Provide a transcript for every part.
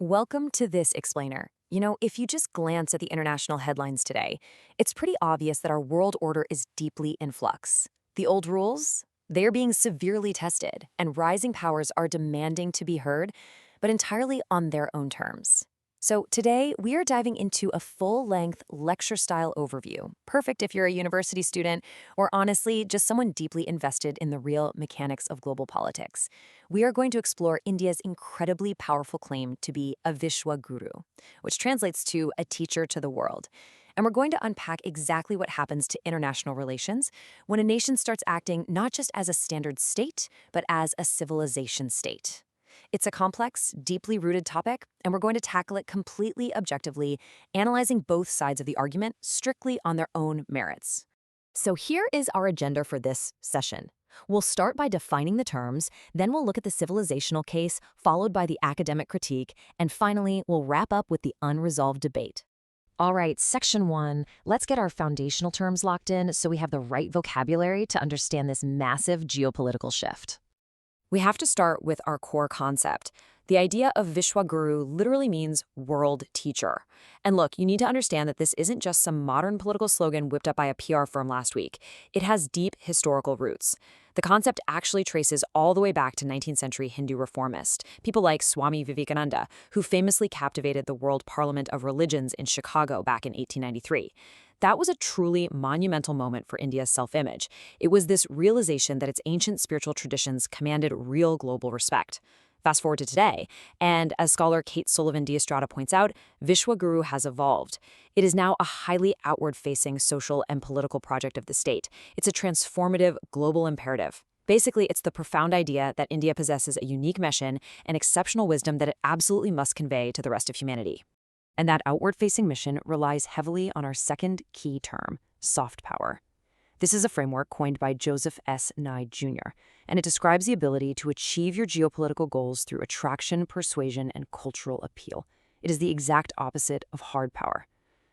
Welcome to this explainer. If you just glance at the international headlines today, it's pretty obvious that our world order is deeply in flux. The old rules, they're being severely tested, and rising powers are demanding to be heard, but entirely on their own terms. So today, we are diving into a full-length lecture-style overview, perfect if you're a university student or honestly, just someone deeply invested in the real mechanics of global politics. We are going to explore India's incredibly powerful claim to be a Vishwaguru, which translates to a teacher to the world. And we're going to unpack exactly what happens to international relations when a nation starts acting not just as a standard state, but as a civilization state. It's a complex, deeply rooted topic, and we're going to tackle it completely objectively, analyzing both sides of the argument strictly on their own merits. So here is our agenda for this session. We'll start by defining the terms, then we'll look at the civilizational case, followed by the academic critique, and finally, we'll wrap up with the unresolved debate. All right, section 1, let's get our foundational terms locked in so we have the right vocabulary to understand this massive geopolitical shift. We have to start with our core concept. The idea of Vishwaguru literally means world teacher. And look, you need to understand that this isn't just some modern political slogan whipped up by a PR firm last week. It has deep historical roots. The concept actually traces all the way back to 19th century Hindu reformists, people like Swami Vivekananda, who famously captivated the World Parliament of Religions in Chicago back in 1893. That was a truly monumental moment for India's self-image. It was this realization that its ancient spiritual traditions commanded real global respect. Fast forward to today, and as scholar Sullivan de Estrada points out, Vishwaguru has evolved. It is now a highly outward-facing social and political project of the state. It's a transformative global imperative. Basically, it's the profound idea that India possesses a unique mission and exceptional wisdom that it absolutely must convey to the rest of humanity. And that outward-facing mission relies heavily on our second key term, soft power. This is a framework coined by Joseph S. Nye Jr., and it describes the ability to achieve your geopolitical goals through attraction, persuasion, and cultural appeal. It is the exact opposite of hard power,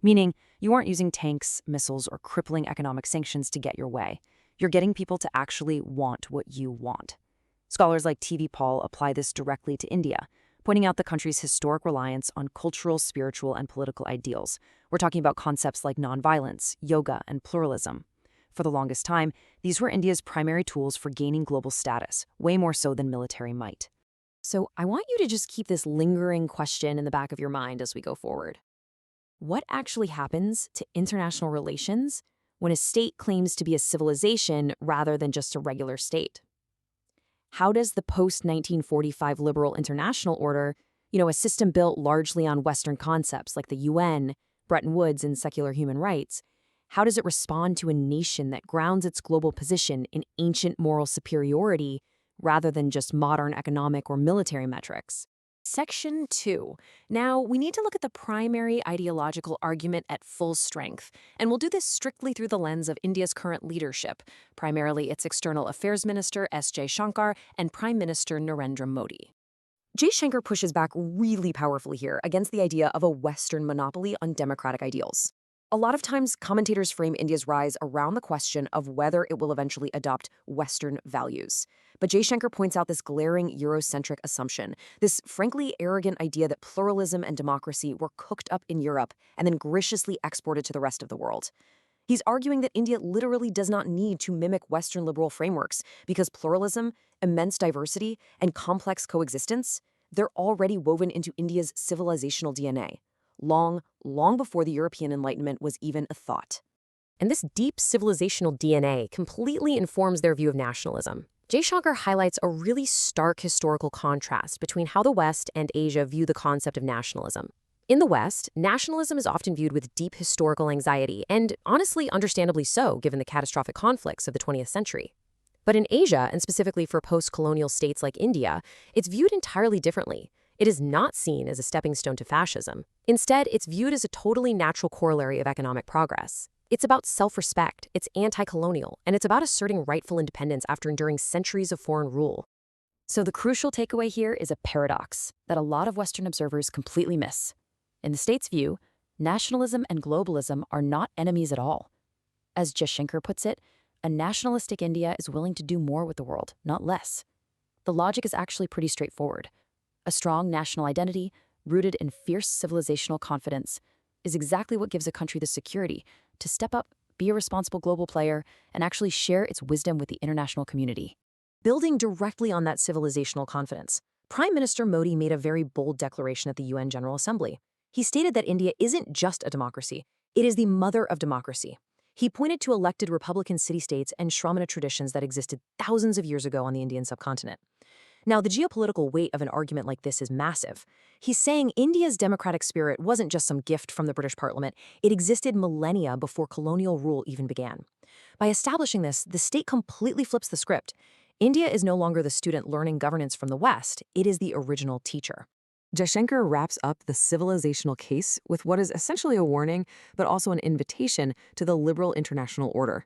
meaning you aren't using tanks, missiles, or crippling economic sanctions to get your way. You're getting people to actually want what you want. Scholars like T.V. Paul apply this directly to India, pointing out the country's historic reliance on cultural, spiritual, and political ideals. We're talking about concepts like nonviolence, yoga, and pluralism. For the longest time, these were India's primary tools for gaining global status, way more so than military might. So I want you to just keep this lingering question in the back of your mind as we go forward. What actually happens to international relations when a state claims to be a civilization rather than just a regular state? How does the post-1945 liberal international order, a system built largely on Western concepts like the UN, Bretton Woods, and secular human rights, how does it respond to a nation that grounds its global position in ancient moral superiority rather than just modern economic or military metrics? Section 2. Now, we need to look at the primary ideological argument at full strength, and we'll do this strictly through the lens of India's current leadership, primarily its External Affairs Minister Jaishankar and Prime Minister Narendra Modi. Jaishankar pushes back really powerfully here against the idea of a Western monopoly on democratic ideals. A lot of times, commentators frame India's rise around the question of whether it will eventually adopt Western values. But Jaishankar points out this glaring Eurocentric assumption, this frankly arrogant idea that pluralism and democracy were cooked up in Europe and then graciously exported to the rest of the world. He's arguing that India literally does not need to mimic Western liberal frameworks because pluralism, immense diversity, and complex coexistence, they're already woven into India's civilizational DNA. Long before the European Enlightenment was even a thought. And this deep civilizational DNA completely informs their view of nationalism. Jaishankar highlights a really stark historical contrast between how the West and Asia view the concept of nationalism. In the West, nationalism is often viewed with deep historical anxiety, and honestly, understandably so, given the catastrophic conflicts of the 20th century. But in Asia, and specifically for post-colonial states like India, it's viewed entirely differently. It is not seen as a stepping stone to fascism. Instead, it's viewed as a totally natural corollary of economic progress. It's about self-respect, it's anti-colonial, and it's about asserting rightful independence after enduring centuries of foreign rule. So the crucial takeaway here is a paradox that a lot of Western observers completely miss. In the state's view, nationalism and globalism are not enemies at all. As Jaishankar puts it, a nationalistic India is willing to do more with the world, not less. The logic is actually pretty straightforward. A strong national identity, rooted in fierce civilizational confidence, is exactly what gives a country the security to step up, be a responsible global player, and actually share its wisdom with the international community. Building directly on that civilizational confidence, Prime Minister Modi made a very bold declaration at the UN General Assembly. He stated that India isn't just a democracy, it is the mother of democracy. He pointed to elected Republican city-states and Shramana traditions that existed thousands of years ago on the Indian subcontinent. Now, the geopolitical weight of an argument like this is massive. He's saying India's democratic spirit wasn't just some gift from the British Parliament, it existed millennia before colonial rule even began. By establishing this, the state completely flips the script. India is no longer the student learning governance from the West, it is the original teacher. Jaishankar wraps up the civilizational case with what is essentially a warning, but also an invitation to the liberal international order.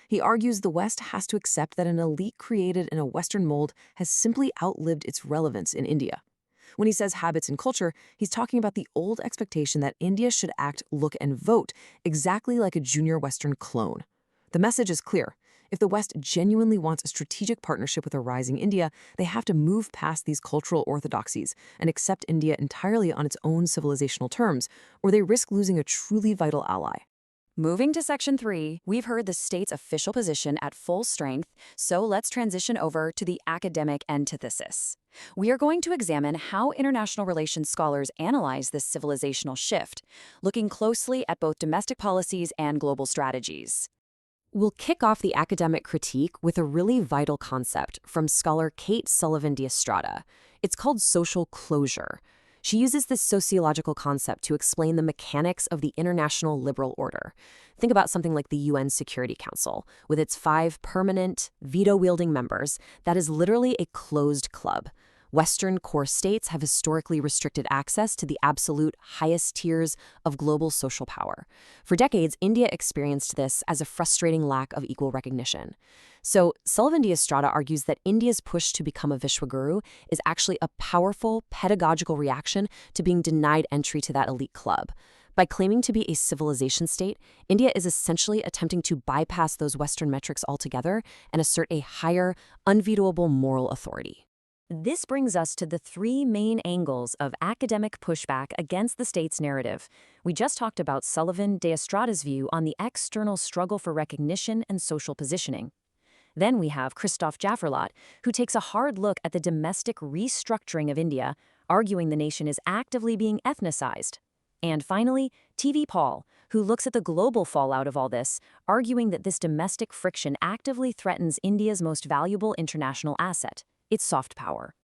He argues the West has to accept that an elite created in a Western mold has simply outlived its relevance in India. When he says habits and culture, he's talking about the old expectation that India should act, look, and vote exactly like a junior Western clone. The message is clear. If the West genuinely wants a strategic partnership with a rising India, they have to move past these cultural orthodoxies and accept India entirely on its own civilizational terms, or they risk losing a truly vital ally. Moving to Section 3, we've heard the state's official position at full strength, so let's transition over to the academic antithesis. We are going to examine how international relations scholars analyze this civilizational shift, looking closely at both domestic policies and global strategies. We'll kick off the academic critique with a really vital concept from scholar Sullivan de Estrada. It's called social closure. She uses this sociological concept to explain the mechanics of the international liberal order. Think about something like the UN Security Council, with its 5 permanent, veto-wielding members. That is literally a closed club. Western core states have historically restricted access to the absolute highest tiers of global social power. For decades, India experienced this as a frustrating lack of equal recognition. So, Sullivan de Estrada argues that India's push to become a Vishwaguru is actually a powerful pedagogical reaction to being denied entry to that elite club. By claiming to be a civilization state, India is essentially attempting to bypass those Western metrics altogether and assert a higher, unvetoable moral authority. This brings us to the 3 main angles of academic pushback against the state's narrative. We just talked about Sullivan de Estrada's view on the external struggle for recognition and social positioning. Then we have Christophe Jaffrelot, who takes a hard look at the domestic restructuring of India, arguing the nation is actively being ethnicized. And finally, TV Paul, who looks at the global fallout of all this, arguing that this domestic friction actively threatens India's most valuable international asset, its soft power.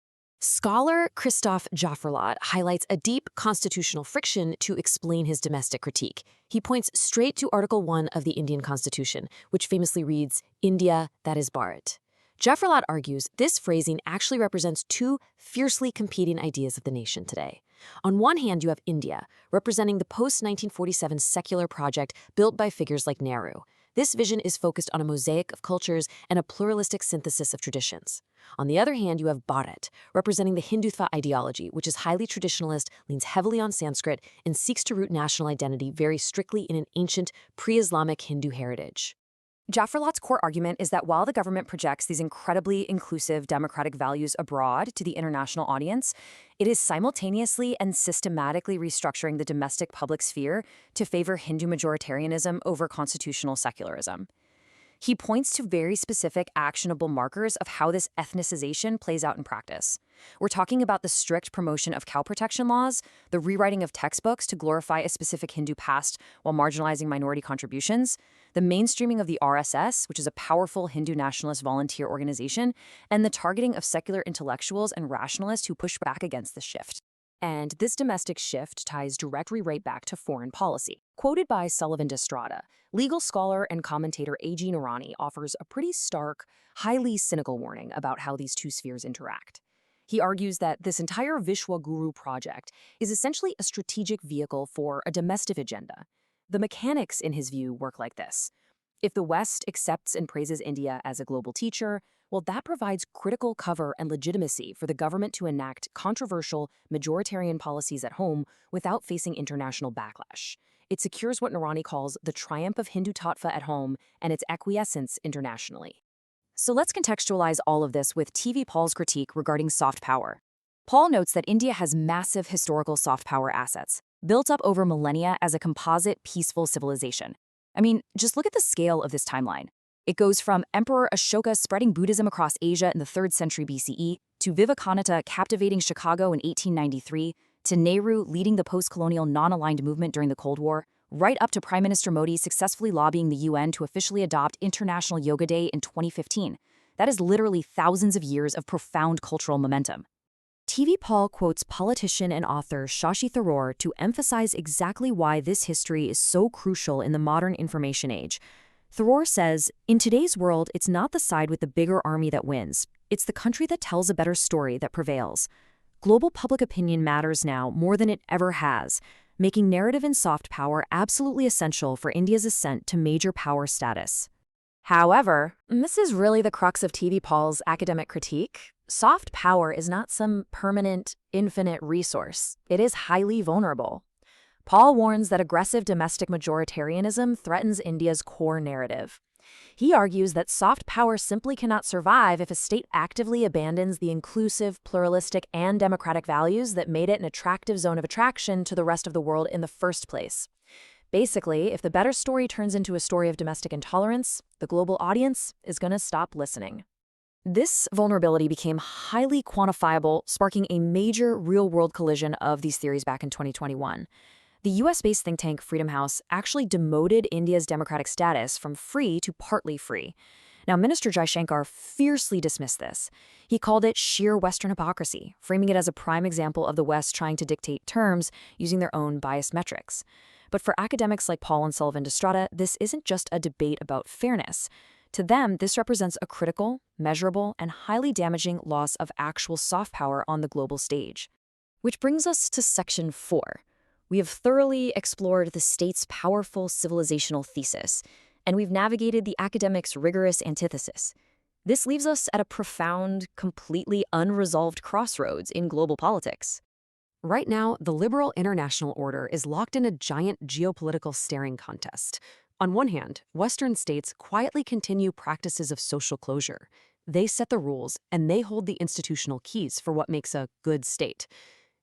Scholar Christophe Jaffrelot highlights a deep constitutional friction to explain his domestic critique. He points straight to Article 1 of the Indian Constitution, which famously reads, "India, that is Bharat." Jaffrelot argues this phrasing actually represents 2 fiercely competing ideas of the nation today. On one hand, you have India, representing the post-1947 secular project built by figures like Nehru. This vision is focused on a mosaic of cultures and a pluralistic synthesis of traditions. On the other hand, you have Bharat, representing the Hindutva ideology, which is highly traditionalist, leans heavily on Sanskrit, and seeks to root national identity very strictly in an ancient, pre-Islamic Hindu heritage. Jaffrelot's core argument is that while the government projects these incredibly inclusive democratic values abroad to the international audience, it is simultaneously and systematically restructuring the domestic public sphere to favor Hindu majoritarianism over constitutional secularism. He points to very specific actionable markers of how this ethnicization plays out in practice. We're talking about the strict promotion of cow protection laws, the rewriting of textbooks to glorify a specific Hindu past while marginalizing minority contributions, the mainstreaming of the RSS, which is a powerful Hindu nationalist volunteer organization, and the targeting of secular intellectuals and rationalists who push back against this shift. And this domestic shift ties directly right back to foreign policy. Quoted by Sullivan de Estrada, legal scholar and commentator A.G. Noorani offers a pretty stark, highly cynical warning about how these 2 spheres interact. He argues that this entire Vishwaguru project is essentially a strategic vehicle for a domestic agenda. The mechanics, in his view, work like this. If the West accepts and praises India as a global teacher, well, that provides critical cover and legitimacy for the government to enact controversial, majoritarian policies at home without facing international backlash. It secures what Noorani calls the triumph of Hindu tattva at home and its acquiescence internationally. So let's contextualize all of this with TV Paul's critique regarding soft power. Paul notes that India has massive historical soft power assets, built up over millennia as a composite, peaceful civilization. I mean, just look at the scale of this timeline. It goes from Emperor Ashoka spreading Buddhism across Asia in the 3rd century BCE, to Vivekananda captivating Chicago in 1893, to Nehru leading the post-colonial non-aligned movement during the Cold War, right up to Prime Minister Modi successfully lobbying the UN to officially adopt International Yoga Day in 2015. That is literally thousands of years of profound cultural momentum. TV Paul quotes politician and author Shashi Tharoor to emphasize exactly why this history is so crucial in the modern information age. Tharoor says, "In today's world, it's not the side with the bigger army that wins. It's the country that tells a better story that prevails. Global public opinion matters now more than it ever has, making narrative and soft power absolutely essential for India's ascent to major power status." However, and this is really the crux of TV Paul's academic critique, soft power is not some permanent, infinite resource. It is highly vulnerable. Paul warns that aggressive domestic majoritarianism threatens India's core narrative. He argues that soft power simply cannot survive if a state actively abandons the inclusive, pluralistic, and democratic values that made it an attractive zone of attraction to the rest of the world in the first place. Basically, if the better story turns into a story of domestic intolerance, the global audience is going to stop listening. This vulnerability became highly quantifiable, sparking a major real-world collision of these theories back in 2021. The US-based think tank Freedom House actually demoted India's democratic status from free to partly free. Now, Minister Jaishankar fiercely dismissed this. He called it sheer Western hypocrisy, framing it as a prime example of the West trying to dictate terms using their own biased metrics. But for academics like Paul and Sullivan de Estrada, this isn't just a debate about fairness. To them, this represents a critical, measurable, and highly damaging loss of actual soft power on the global stage. Which brings us to Section 4. We have thoroughly explored the state's powerful civilizational thesis, and we've navigated the academic's rigorous antithesis. This leaves us at a profound, completely unresolved crossroads in global politics. Right now, the liberal international order is locked in a giant geopolitical staring contest. On one hand, Western states quietly continue practices of social closure. They set the rules, and they hold the institutional keys for what makes a good state.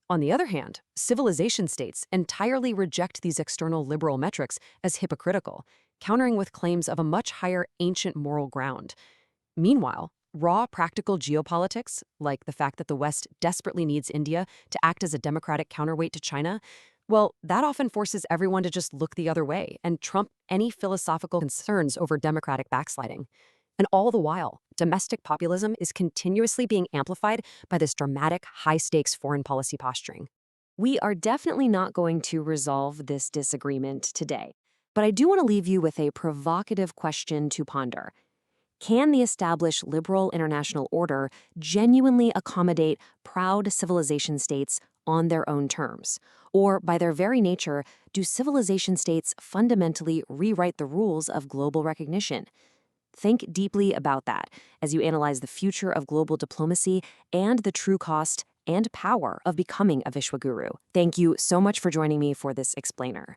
On the other hand, civilization states entirely reject these external liberal metrics as hypocritical, countering with claims of a much higher ancient moral ground. Meanwhile, raw practical geopolitics, like the fact that the West desperately needs India to act as a democratic counterweight to China, well, that often forces everyone to just look the other way and trump any philosophical concerns over democratic backsliding. And all the while, domestic populism is continuously being amplified by this dramatic, high-stakes foreign policy posturing. We are definitely not going to resolve this disagreement today, but I do want to leave you with a provocative question to ponder. Can the established liberal international order genuinely accommodate proud civilization states on their own terms? Or, by their very nature, do civilization states fundamentally rewrite the rules of global recognition? Think deeply about that as you analyze the future of global diplomacy and the true cost and power of becoming a Vishwaguru. Thank you so much for joining me for this explainer.